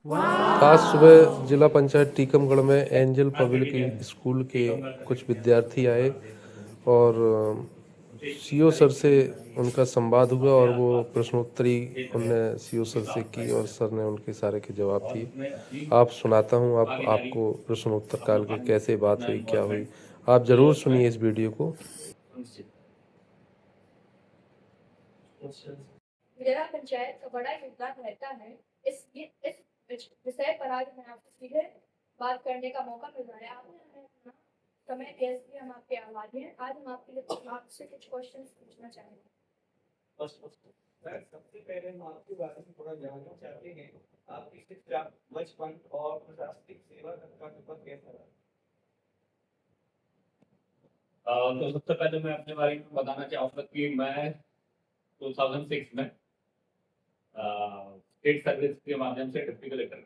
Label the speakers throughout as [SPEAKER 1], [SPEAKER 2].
[SPEAKER 1] आज सुबह जिला पंचायत टीकमगढ़ में एंजल पब्लिक स्कूल के कुछ विद्यार्थी आए और सीओ सर से उनका संवाद हुआ और वो प्रश्नोत्तरी उनने सीओ सर से की और सर ने उनके सारे के जवाब दिए। आप सुनाता हूँ आपको प्रश्नोत्तर काल के कैसे बात हुई, क्या हुई। आप ज़रूर सुनिए इस वीडियो को।
[SPEAKER 2] जिला पंचायत का बड़ा योगदान रहता है। इस विषय पर आज मैं आपसे सीधे बात करने का मौका मिल रहा है। आपने हमें अपना समय दिया, इसलिए हम आपके आभारी हैं। आज हम आपसे कुछ क्वेश्चन पूछना चाहेंगे।
[SPEAKER 3] सर, सबसे पहले हम आपके बारे में थोड़ा जानना चाहते हैं। आपकी शिक्षा, बचपन और प्रशासनिक सेवा का सफर कैसा रहा?
[SPEAKER 4] तो सबसे पहले मैं अपने बारे में बताना चाहूँगा कि मैं 2006 में स्टेट सर्विस के माध्यम से डिप्टी कलेक्टर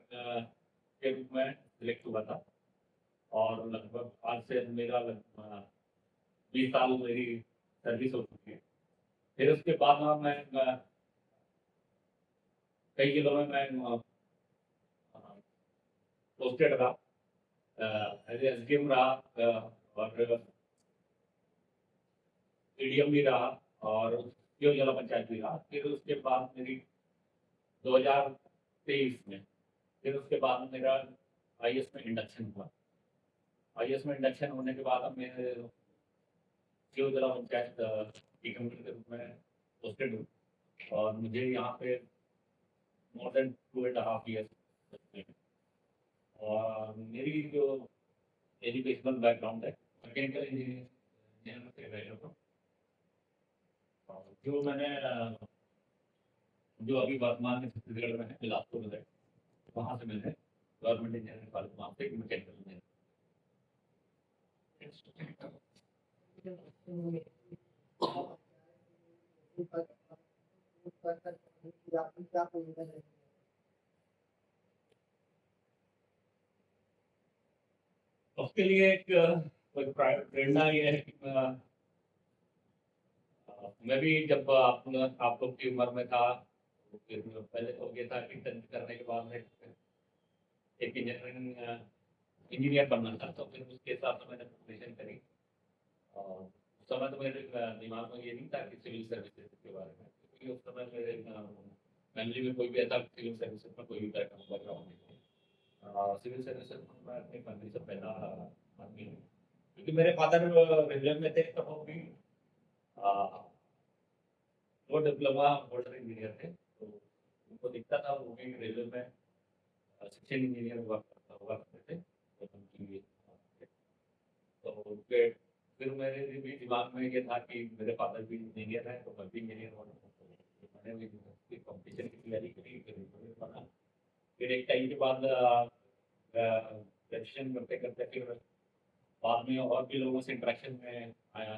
[SPEAKER 4] के रूप में सिलेक्ट हुआ था और लगभग आज से मेरा 20 साल मेरी सर्विस हो चुकी है। फिर उसके बाद मैं कई जिलों में मैं पोस्टेड रहा, एज एसडीएम रहा और पीडीएम भी रहा और जिला पंचायत भी रहा। फिर उसके बाद मेरी 2023 में फिर उसके बाद मेरा आईएएस में इंडक्शन हुआ। आईएएस में इंडक्शन होने के बाद अब मैं जिला पंचायत टीकमगढ़ के रूप में पोस्टेड हूँ और मुझे यहाँ पे मोर देन 2.5 ईयर्स और मेरी जो एजुकेशनल बैकग्राउंड है मैकेनिकल इंजीनियरिंग से ग्रेजुएट हूँ। जो मैंने जो अभी वर्तमान में छत्तीसगढ़ में है बिलासपुर में है, वहाँ से मैंने गवर्नमेंट इंजीनियरिंग कॉलेज वहाँ से मैकेनिकल इंजीनियरिंग। उसके लिए एक प्रेरणा ये है कि मैं भी जब आप लोग की उम्र में था तो फिर पहले तो ये था कि 10th करने के बाद में एक इंजीनियर बनना था, तो फिर उसके हिसाब से मैंने प्रिपरेशन करी और उस समय तो मेरे दिमाग में ये नहीं था कि सिविल सर्विसेज के बारे में, क्योंकि उस समय मेरे फैमिली में कोई भी ऐसा सिविल सर्विसेज में कोई भी बैकग्राउंड नहीं था। सिविल सर्विसेज में मैं अपनी फैमिली से पहला आदमी हूँ, क्योंकि मेरे फादर रेलवे में थे, तब वो भी वो डिप्लोमा होल्डर इंजीनियर थे, तो उनको दिखता था वो भी रेलवे में शिक्षण इंजीनियर हुआ करते थे। तो उनकी तो उनके फिर मेरे भी दिमाग में ये था कि मेरे फादर भी इंजीनियर है तो मैं भी इंजीनियर होना। तो मैंने भी कॉम्पिटिशन की तैयारी करी, फिर बना। फिर एक टाइम के बाद ग्रेजुएशन करते करते फिर बाद में और भी लोगों से इंटरेक्शन में आया।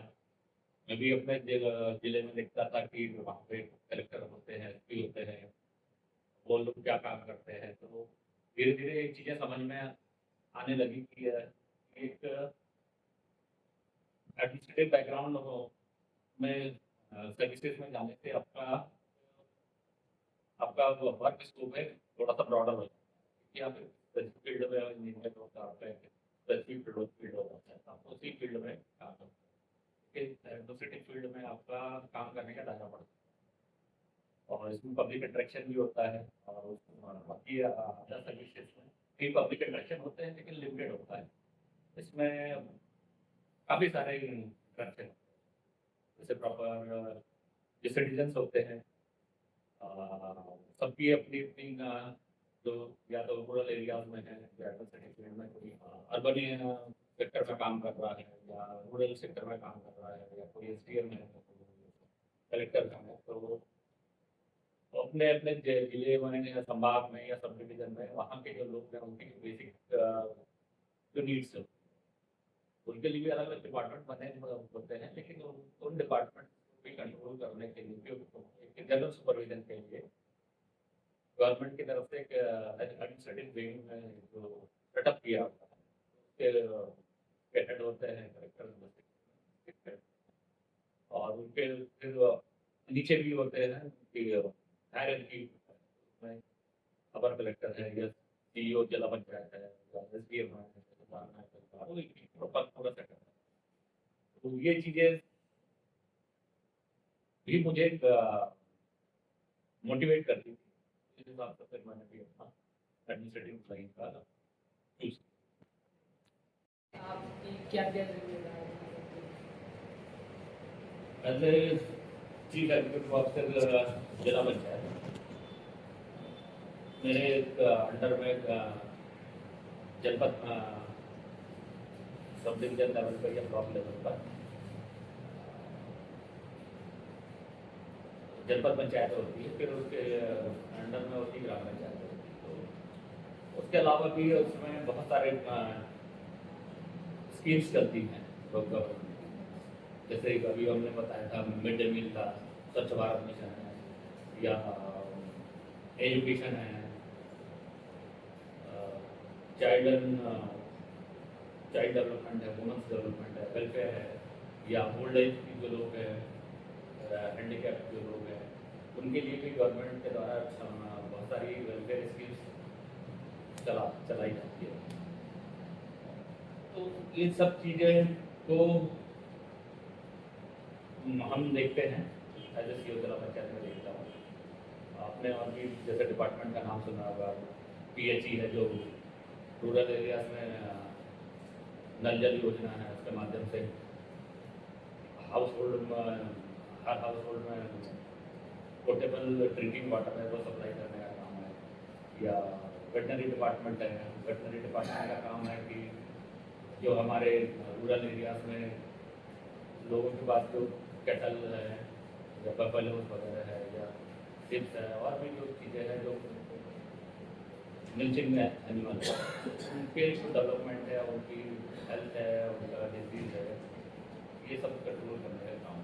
[SPEAKER 4] मैं भी अपने जिले में देखता था कि वहाँ पे कलेक्टर होते हैं, एसपी होते हैं, वो लोग क्या काम करते हैं। तो धीरे धीरे एक चीज़ें समझ में आने लगी कि एक एडमिनिस्ट्रेटिव बैकग्राउंड में सर्विसेज में जाने से आपका आपका वर्क स्कोप है थोड़ा सा ब्रॉडर हो जाता है कि आप फील्ड में इंजीनियर होता है, स्पेसिफिक फील्ड होता है, आप उसी फील्ड में काम करते हैं। एडमिनिस्ट्रेटिव फील्ड में आपका काम करने का दायरा बढ़ता है और इसमें पब्लिक इंटरेक्शन भी होता है और बाकी अदर सर्विसेज में भी पब्लिक इंटरेक्शन होते हैं लेकिन लिमिटेड होता है। इसमें काफ़ी सारे इंटरेक्शन जैसे प्रॉपर जो सिटीजन्स होते हैं, सबकी अपनी अपनी जो या तो रूरल एरियाज में है या तो सिटी फील्ड में कोई अर्बन सेक्टर में काम कर रहा है या रूरल सेक्टर में काम कर रहा है या कोई एसडीएम है, कलेक्टर का है, तो अपने अपने जिले में या संभाग में या सब डिवीजन में वहाँ के जो लोग हैं उनकी बेसिक जो नीड्स है उनके लिए अलग अलग डिपार्टमेंट बने होते हैं, लेकिन उन डिपार्टमेंट को कंट्रोल करने के लिए जनरल सुपरविजन के लिए गवर्नमेंट की तरफ से एक एडमिनिस्ट्रेटिव विंग जो सेटअप किया होता है, उसके हेड होते हैं कलेक्टर और उनके फिर नीचे भी होते हैं कि हायरार्की में अपर कलेक्टर है या सीईओ जिला पंचायत है या एसडीएम है, प्रधान है, तो एक प्रॉपर पूरा सेटअप है। तो ये चीजें भी मुझे मोटिवेट करती थी। इस हिसाब से फिर मैंने भी अपना एडमिनिस्ट्रेटिव लाइन का चूज।
[SPEAKER 5] आपकी क्या क्या जिम्मेदारी
[SPEAKER 4] as a chief executive officer जिला पंचायत मेरे अंडर में जनपद सब डिवीजन लेवल पर या ब्लॉक लेवल पर जनपद पंचायत होती है, फिर उसके अंडर में होती है ग्राम पंचायत होती है। तो उसके अलावा भी उसमें बहुत सारे स्कीम्स चलती हैं लोक गवर्नमेंट, जैसे अभी हमने बताया था मिड डे मील का, स्वच्छ भारत मिशन है या एजुकेशन है, चाइल्ड डेवलपमेंट है, वुमेन्स डेवलपमेंट है, वेलफेयर है, या ओल्ड एज की जो लोग हैं, हैंडीकैप जो लोग हैं, उनके लिए भी गवर्नमेंट के द्वारा बहुत सारी वेलफेयर स्कीम्स चलाई जाती है। तो ये सब चीज़ें को हम देखते हैं एज ए सीईओ जिला पंचायत में देखता हूँ। आपने और भी जैसे डिपार्टमेंट का नाम सुना होगा, PHE है जो रूरल एरियाज में नल जल योजना है, उसके माध्यम से हर हाउस होल्ड में पोर्टेबल ड्रिंकिंग वाटर है वो सप्लाई करने का काम है। या वेटनरी डिपार्टमेंट है, वेटनरी डिपार्टमेंट का काम है कि जो हमारे रूरल एरियाज में लोगों के पास जो कैटल है या बफेलोज वगैरह है या शिप्स है और भी जो चीज़ें हैं जो मिल्चिंग एनिमल उनके जो डेवलपमेंट है, उनकी हेल्थ है, उनका डिजीज है, ये सब कंट्रोल करने का काम।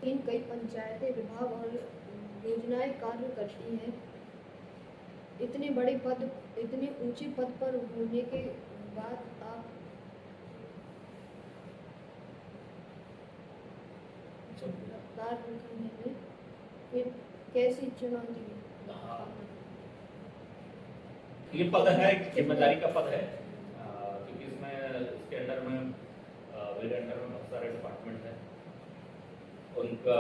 [SPEAKER 6] इन कई पंचायतें विभाग और योजनाएं कार्य करती हैं। इतने ऊंचे पद पर होने के बाद आप कार्य करने में फिर कैसी चुनौती
[SPEAKER 4] ये पद है, जिम्मेदारी का पद है, क्योंकि इसमें इसके अंडर में मेरे अंडर में बहुत सारे डिपार्टमेंट हैं। उनका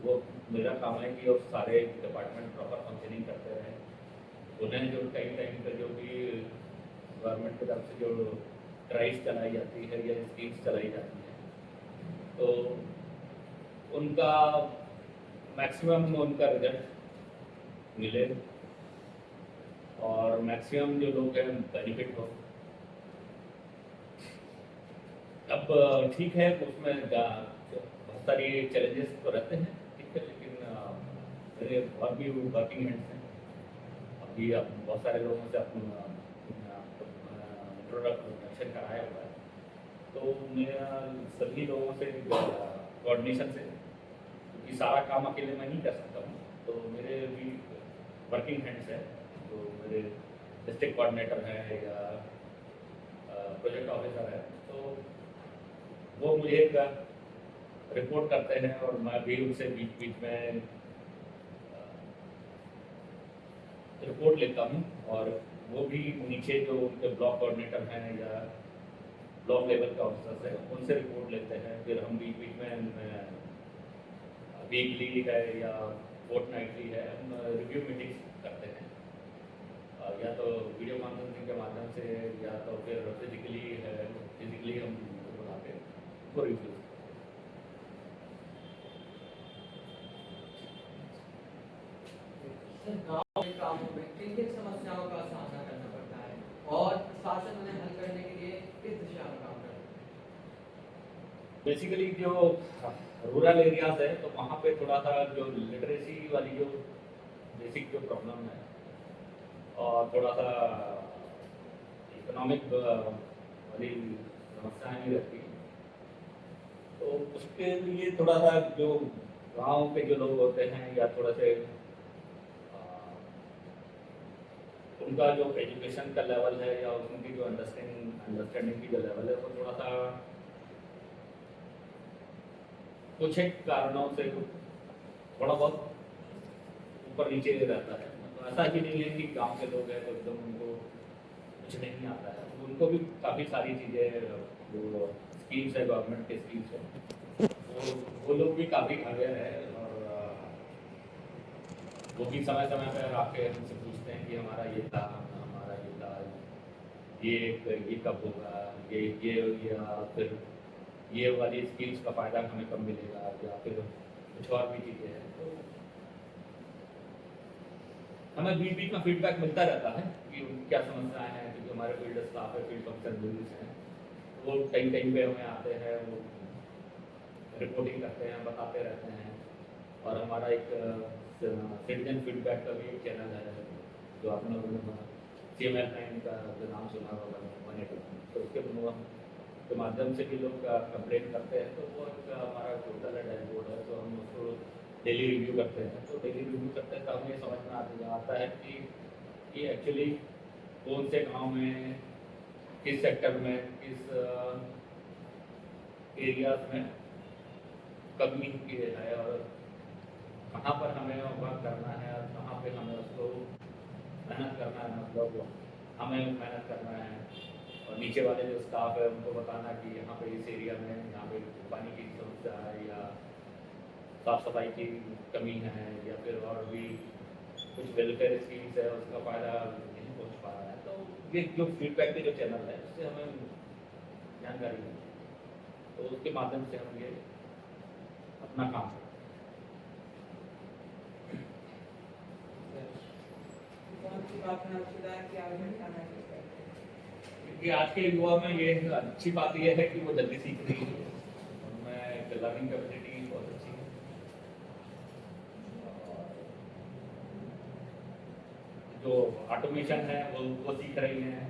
[SPEAKER 4] वो मेरा काम है कि वो सारे डिपार्टमेंट प्रॉपर फंक्शनिंग करते रहें। उन्हें जो टाइम पर जो भी गवर्नमेंट की तरफ से जो ड्राइव्स चलाई जाती है या स्कीम्स चलाई जाती है, तो उनका मैक्सिमम उनका रिजल्ट मिले और मैक्सिमम जो लोग हैं बेनिफिट हो। अब ठीक है, उसमें बहुत सारी चैलेंजेस तो रहते हैं, ठीक है, लेकिन मेरे और भी वर्किंग हैंड्स हैं। अभी अब बहुत सारे लोगों से इंट्रोडक्शन कराया हुआ है, तो मेरा सभी लोगों से कोऑर्डिनेशन से, क्योंकि सारा काम अकेले मैं नहीं कर सकता हूँ, तो मेरे भी वर्किंग हैंड्स हैं, तो मेरे डिस्ट्रिक्ट कोऑर्डिनेटर हैं या प्रोजेक्ट ऑफिसर है, तो वो मुझे रिपोर्ट करते हैं और मैं भी उनसे बीच बीच में रिपोर्ट लेता हूँ। और वो भी नीचे जो उनके ब्लॉक कोऑर्डिनेटर हैं या ब्लॉक लेवल के ऑफिसर्स हैं उनसे रिपोर्ट लेते हैं। फिर हम बीच बीच में वीकली है या फोर्टनाइटली है, हम रिव्यू मीटिंग्स करते हैं, या तो वीडियो कॉन्फ्रेंसिंग के माध्यम से या तो फिर फिजिकली हम बुला के उनको रिव्यू।
[SPEAKER 5] गाँव के कामों में किन किन समस्याओं का सामना करना पड़ता है और शासन उन्हें हल करने के लिए किस दिशा में काम करता है?
[SPEAKER 4] बेसिकली जो रूरल एरियाज है तो वहाँ पे थोड़ा सा जो लिटरेसी वाली जो बेसिक जो प्रॉब्लम है और थोड़ा सा इकोनॉमिक वाली समस्याएं भी रहती हैं, तो उसके लिए थोड़ा सा जो गांव के जो लोग होते हैं या थोड़ा से उनका जो एजुकेशन का लेवल है या उनकी जो अंडरस्टैंडिंग की जो लेवल है वो थोड़ा सा कुछ एक कारणों से थोड़ा बहुत ऊपर नीचे रहता है। मतलब ऐसा ही नहीं है कि गांव के लोग हैं तो एकदम उनको कुछ नहीं आता है, उनको भी काफ़ी सारी चीज़ें जो स्कीम्स है, गवर्नमेंट के स्कीम्स है, वो लोग भी काफ़ी अवेयर है। और वो भी समय समय पर आके हमसे पूछते हैं कि हमारा ये था, हमारा ये था, ये कब होगा, ये या फिर ये वाली स्कीम्स का फ़ायदा हमें कब मिलेगा, या फिर कुछ और भी चीज़ें हैं। तो हमें बीच बीच में फीडबैक मिलता रहता है कि उनकी क्या समस्याएं हैं, क्योंकि हमारे फील्ड स्टाफ है, फील्ड फंक्शन यूनिट्स हैं, वो कहीं कहीं पे हमें आते हैं, वो रिपोर्टिंग करते हैं, बताते रहते हैं। और हमारा एक सिटीजन फीडबैक का भी एक चैनल है जो आपने CML9 का जो नाम सुना होगा, तो उसके के माध्यम से भी लोग कंप्लेन करते हैं, तो वो एक हमारा पोर्टल है, डैशबोर्ड है, तो हम उसको डेली रिव्यू करते हैं। तो डेली रिव्यू करते हैं तो हमें ये समझ में आता है कि एक्चुअली कौन से गांव में, किस सेक्टर में, किस एरियाज में कमी की है, और कहाँ पर हमें वर्क करना है, और कहाँ पे हमें उसको मेहनत करना है, मतलब हमें मेहनत करना है। और नीचे वाले जो स्टाफ है उनको बताना कि यहाँ पे इस एरिया में यहाँ पे पानी की समस्या है, या साफ़ सफाई की कमी है, या फिर और भी कुछ वेलफेयर स्कीम्स है उसका फ़ायदा नहीं पहुँच पा रहा है। तो ये जो फीडबैक के जो चैनल है उससे हमें जानकारी मिलती है, तो उसके माध्यम से हम ये अपना काम करते
[SPEAKER 5] कौन सी बात में आपको बताया कि आप में खाना है?
[SPEAKER 4] हैं। कि आज के युवा में ये अच्छी बात ये है कि वो जल्दी सीख रही है, उनमें लर्निंग कैपेसिटी बहुत अच्छी है। जो ऑटोमेशन है वो सीख रही हैं,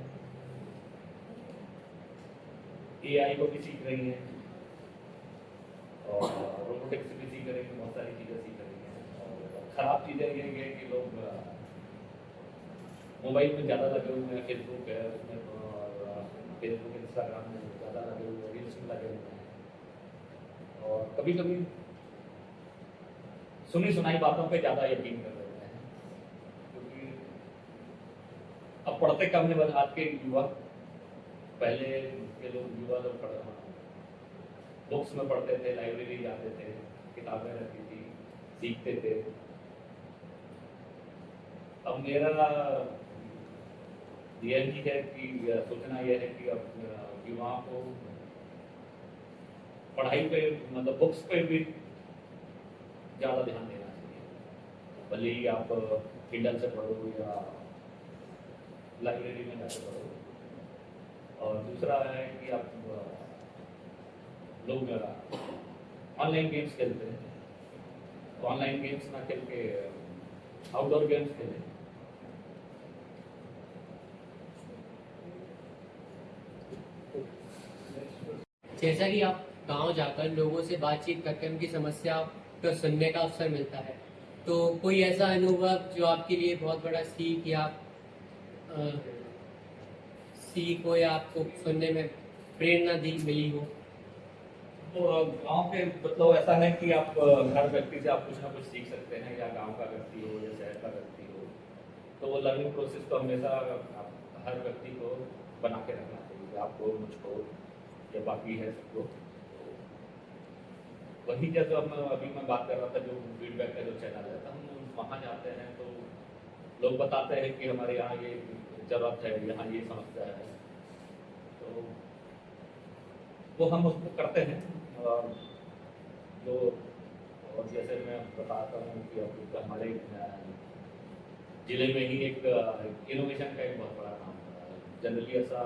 [SPEAKER 4] AI को भी सीख रही हैं, और रोबोटिक्स भी सीख रही हैं, बहुत सारी चीज़ें सीख रही हैं। और ख़राब चीज़ें ये है कि लोग मोबाइल में ज़्यादा लगे हुए हैं, फेसबुक है उसमें, और फेसबुक इंस्टाग्राम में ज़्यादा लगे हुए हैं, रील्स में लगे हुए हैं, और कभी कभी सुनी सुनाई बातों पे ज़्यादा यकीन कर रहे हैं, क्योंकि अब पढ़ते कम है आज के युवा। पहले के लोग युवा लोग बुक्स में पढ़ते थे, लाइब्रेरी जाते थे, किताबें रहती थी, सीखते थे। अब मेरा ये है कि सोचना यह है कि अब युवाओं को पढ़ाई पे, मतलब बुक्स पे भी ज़्यादा ध्यान देना चाहिए। भले ही आप किंडल से पढ़ो या लाइब्रेरी में जाकर पढ़ो। और दूसरा है कि आप लोग ऑनलाइन गेम्स खेलते हैं, तो ऑनलाइन गेम्स ना खेल के आउटडोर गेम्स खेलें।
[SPEAKER 7] जैसा कि आप गांव जाकर लोगों से बातचीत करके उनकी समस्या को सुनने का अवसर मिलता है, तो कोई ऐसा अनुभव जो आपके लिए बहुत बड़ा सीख हो या आपको सुनने में प्रेरणा दी मिली हो?
[SPEAKER 4] तो गांव के मतलब ऐसा है कि आप हर व्यक्ति से आप कुछ ना कुछ सीख सकते हैं, या गांव का व्यक्ति हो या शहर का व्यक्ति हो, तो वो लर्निंग प्रोसेस तो हमेशा हर व्यक्ति को बना के रखना चाहिए, आपको, मुझको या बाकी है सबको। वही जैसे अभी मैं बात कर रहा था, जो फीडबैक का जो चैनल है, तो हम वहाँ जाते हैं तो लोग बताते हैं कि हमारे यहाँ ये ज़रूरत है, यहाँ ये समस्या है, तो वो हम उसको करते हैं। और जो, और जैसे मैं बताता हूँ कि अब हमारे ज़िले में ही एक इनोवेशन का एक बहुत बड़ा काम हो रहा है। जनरली ऐसा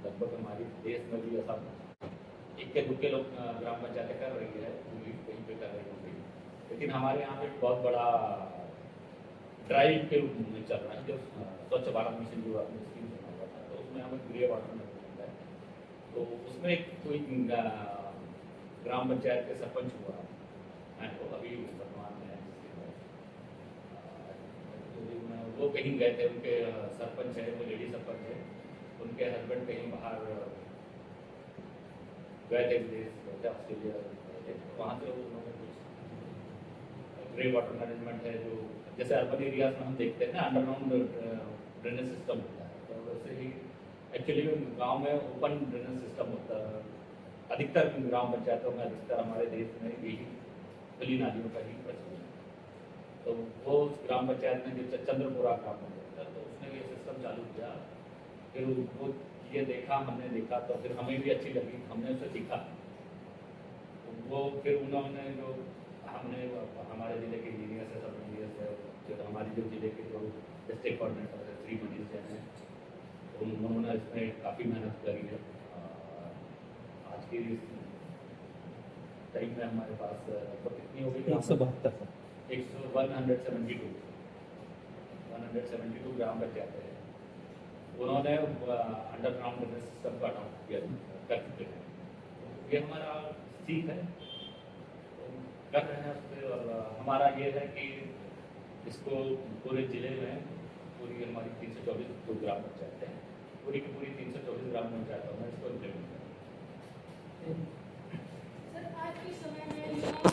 [SPEAKER 4] लगभग हमारे देश में भी ऐसा इक्के दुक्के लोग ग्राम पंचायतें कर रही है, कहीं पे कर रही होगी, लेकिन हमारे यहाँ पे बहुत बड़ा ड्राइव के रूप में चल रहा है, जो स्वच्छ भारत मिशन जो आपने स्कीम सुना हुआ था, तो उसमें हमें ग्रे वाटर मिलता है। तो उसमें कोई ग्राम पंचायत के सरपंच हुआ है, तो अभी वर्तमान में वो कहीं गए थे, उनके सरपंच है, वो लेडी सरपंच है, उनके हस्बैंड कहीं बाहर गए थे, विदेश ऑस्ट्रेलिया, वहाँ से उन्होंने कुछ ग्रे वाटर मैनेजमेंट है जो जैसे अर्बन एरियाज में हम देखते हैं ना अंडरग्राउंड ड्रेनेज सिस्टम होता है, तो वैसे ही एक्चुअली गांव में ओपन ड्रेनेज सिस्टम होता है। अधिकतर ग्राम पंचायतों में, अधिकतर हमारे देश में यही खुली नालियों का ही प्रचलन है। तो वो ग्राम पंचायत में जो चंद्रपुरा ग्राम पंचायत है, तो उसने ये सिस्टम चालू किया। फिर वो ये देखा, हमने देखा, तो फिर हमें भी अच्छी लगी, हमने उसे सीखा। तो वो फिर उन्होंने जो हमने हमारे ज़िले के इंजीनियर से, सब इंजीनियर से, फिर हमारे जो ज़िले के जो डिस्ट्रिक्ट कोऑर्डिनेटर है श्री मनीष जैन हैं, तो उन्होंने इसमें काफ़ी मेहनत करी है। आज की टाइम में हमारे पास तो कितनी होगी?
[SPEAKER 3] 172
[SPEAKER 4] 172 ग्राम पंचायतें हैं। उन्होंने अंडरग्राउंड ड्रेनेज सिस्टम का अडॉप्ट किया कर चुके हैं। ये हमारा सीख है, तो कर रहे हैं उस पर। और हमारा ये है कि इसको पूरे ज़िले में, पूरी हमारी 324 जो ग्राम पंचायतें हैं, पूरी की पूरी 324 ग्राम पंचायतों में इसको इम्प्लीमेंट करें।
[SPEAKER 2] सर, आज के समय में युवाओं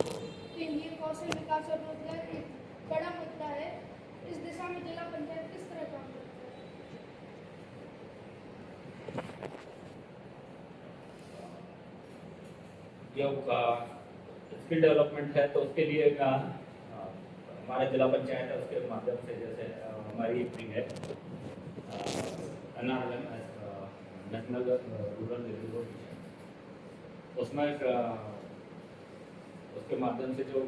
[SPEAKER 2] के लिए कौशल विकास और रोजगार एक बड़ा मुद्दा है। इस दिशा में जिला पंचायत किस तरह काम करता है?
[SPEAKER 4] जो स्किल डेवलपमेंट है, तो उसके लिए हमारा जिला पंचायत है, उसके माध्यम से जैसे हमारी एक विंग है NRLM, national rural livelihood mission, उसमें उसके माध्यम से जो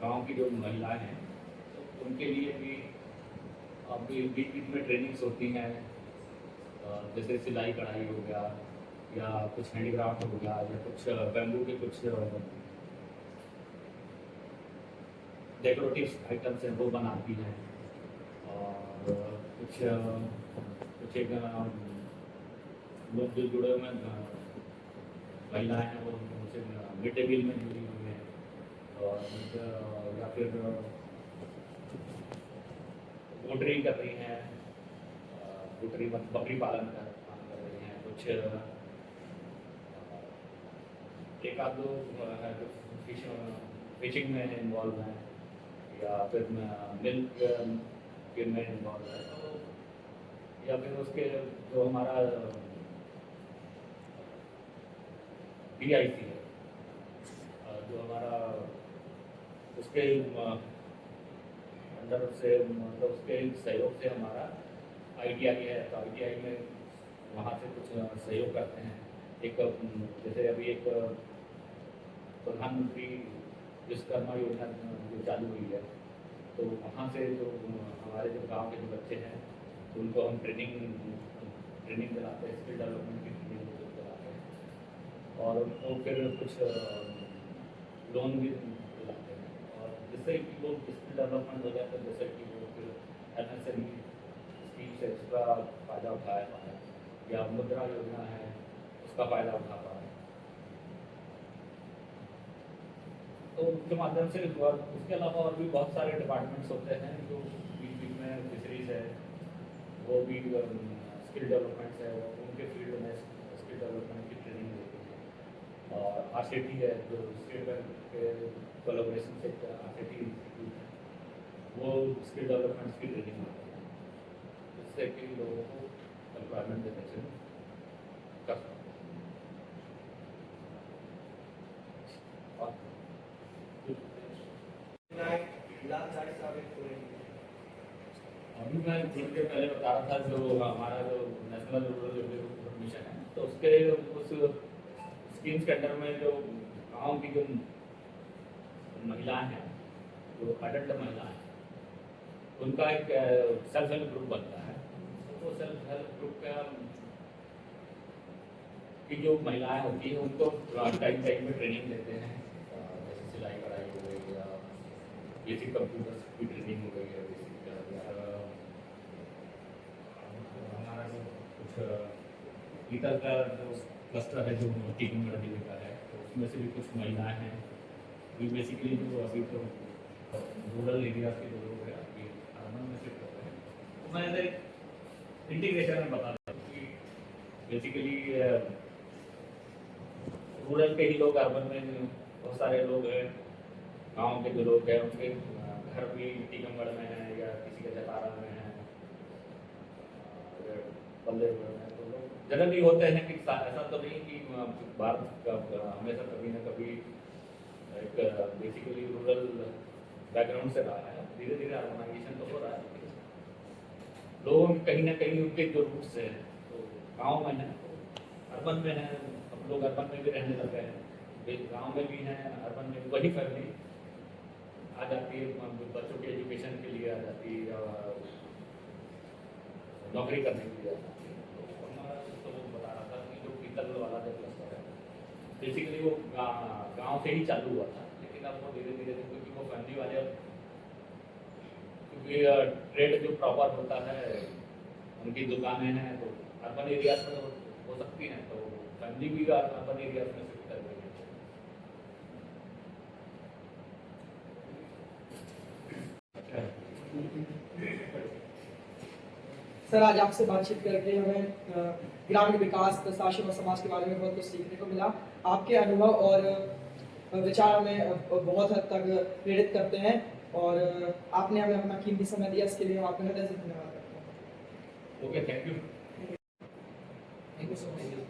[SPEAKER 4] गांव की जो महिलाएं हैं, तो उनके लिए भी अभी बीच बीच में ट्रेनिंग्स होती हैं। जैसे सिलाई कढ़ाई हो गया, या कुछ हैंडीक्राफ्ट हो गया, या कुछ बैम्बू के कुछ डेकोरेटिव आइटम्स हैं वो बनाती हैं। और कुछ एक लोग जो जुड़े हुए महिलाएं हैं, वो उनसे मिड डे मील में जुड़ी हुई हैं। और या फिर पोल्ट्री कर रही हैं, पोल्ट्री बकरी पालन का काम कर रही हैं। कुछ एक आध लोग हैं जो फिशिंग में इन्वॉल्व हैं, या फिर मिल्क में इन्वॉल्व है। तो या फिर उसके जो हमारा DIC है, जो हमारा उसके अंदर से, मतलब उसके सहयोग से हमारा ITI है, तो ITI में वहाँ से कुछ सहयोग करते हैं। एक जैसे अभी एक प्रधानमंत्री विश्वकर्मा योजना जो चालू हुई है, तो वहाँ से जो हमारे जो गांव के जो बच्चे हैं, तो उनको हम ट्रेनिंग दिलाते हैं, स्किल डेवलपमेंट की ट्रेनिंग दिलाते हैं। और उनको फिर कुछ लोन भी दिलाते हैं, और जिससे कि वो स्किल डेवलपमेंट हो जाता है, जैसे कि वो फिर MSME स्कीम से उसका फ़ायदा उठा पाए, या मुद्रा योजना है उसका फ़ायदा उठा पाए। तो उसके माध्यम से, और उसके अलावा और भी बहुत सारे डिपार्टमेंट्स होते हैं जो बीच बीच में फिशरीज है, वो भी स्किल डेवलपमेंट्स है, वो उनके फील्ड में स्किल डेवलपमेंट की ट्रेनिंग देती है। और RCT है, जो स्टेट बैंक के कोलैबोरेशन से RCT इंस्टीट्यूट है, वो स्किल डेवलपमेंट्स की ट्रेनिंग देते हैं, जिससे कि लोगों को एम्प्लॉयमेंट देने से कर सकते हैं।
[SPEAKER 3] लाभदायक साबित हो रही है।
[SPEAKER 4] अभी मैं थोड़ी देर पहले बता रहा था, जो हमारा जो नेशनल रूरल लिवलीहुड मिशन है, तो उसके उस स्कीम्स के अंडर में जो गाँव की जो महिलाएं हैं, जो अडल्ट महिलाएं हैं, उनका एक सेल्फ हेल्प ग्रुप बनता है। तो वो सेल्फ हेल्प ग्रुप का की जो महिलाएं होती हैं, उनको टाइम टाइम में ट्रेनिंग देते हैं, जैसे सिलाई कढ़ाई हो गई, या बेसिक कंप्यूटर की ट्रेनिंग हो गई है, बेसिक हमारा जो कुछ ईटर का जो क्लस्टर है, जो टीकमगढ़ जिले का है, तो उसमें से भी कुछ महिलाएं हैं। ये बेसिकली जो अभी तो रूरल एरिया के जो लोग हैं, अभी अर्बन में शिफ्ट हो रहे हैं। तो मैं ऐसे इंटीग्रेशन में बता रहा हूँ कि बेसिकली रूरल के ही लोग अर्बन में, बहुत सारे लोग हैं, गांव के जो लोग हैं उनके घर भी टीकमगढ़ में हैं, या जैसे जतारा में है, बल्ले में है, तो लोग जनरली होते हैं कि ऐसा तो नहीं कि भारत का हमेशा कभी ना कभी एक बेसिकली रूरल बैकग्राउंड से रहा है, धीरे धीरे अर्बनाइजेशन तो हो रहा है, लोगों के कहीं ना कहीं उनके जो रूट्स हैं तो गांव में है, अर्बन में है, अब लोग अर्बन में भी रहने लग गए हैं, गांव में भी हैं, अर्बन में भी वही फैमिली आ जाती है, बच्चों के एजुकेशन के लिए आ जाती है या नौकरी करने के लिए आ जाती है। तो हमारा तो वो बता रहा था कि जो पीतल वाला जो क्लस्टर है बेसिकली वो गांव से ही चालू हुआ था, लेकिन अब वो धीरे धीरे क्योंकि वो फैमिली वाले क्योंकि ट्रेड जो प्रॉपर होता है उनकी दुकानें हैं तो अर्बन एरियाज में हो सकती हैं, तो फैमिली भी अर्बन एरियाज में शिफ्ट कर रही है।
[SPEAKER 8] सर, आज आपसे बातचीत करके हमें ग्रामीण विकास, प्रशासन और समाज के बारे में बहुत कुछ सीखने को मिला। आपके अनुभव और विचार हमें बहुत हद तक प्रेरित करते हैं और आपने हमें अपना कीमती समय दिया, इसके लिए हम आपका हृदय से धन्यवाद करते हैं।
[SPEAKER 4] Okay, thank you.
[SPEAKER 8] Thank you so much.